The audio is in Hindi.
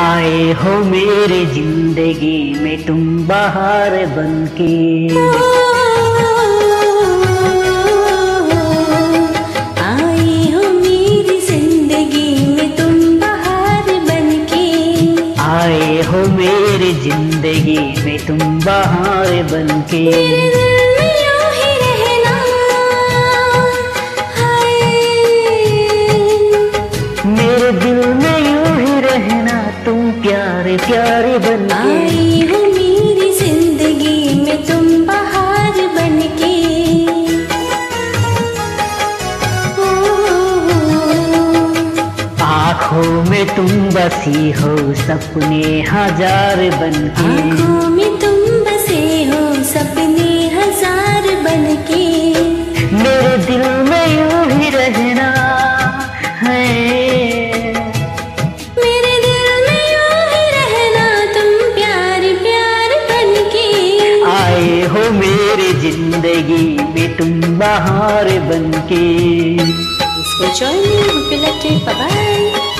आए हो मेरी जिंदगी में तुम बहार बनके। आए हो मेरी जिंदगी में तुम बहार बनके। आए हो मेरी जिंदगी में तुम बहार बनके। मेरे दिल में यूं ही रहना तुम प्यारे प्यारे बनके। आई हो मेरी जिंदगी में तुम बहार बनके। आँखों में तुम बसी हो सपने हजार बनके। आँखों में तुम बसे हो सपने हजार बनके। मेरे दिल में यूं ही रहना है। मेरे दिल में यूं ही रहना तुम प्यार प्यार बनके। आए हो मेरी जिंदगी में तुम बहार बनके। इसको join me, hope you liked it. Bye bye.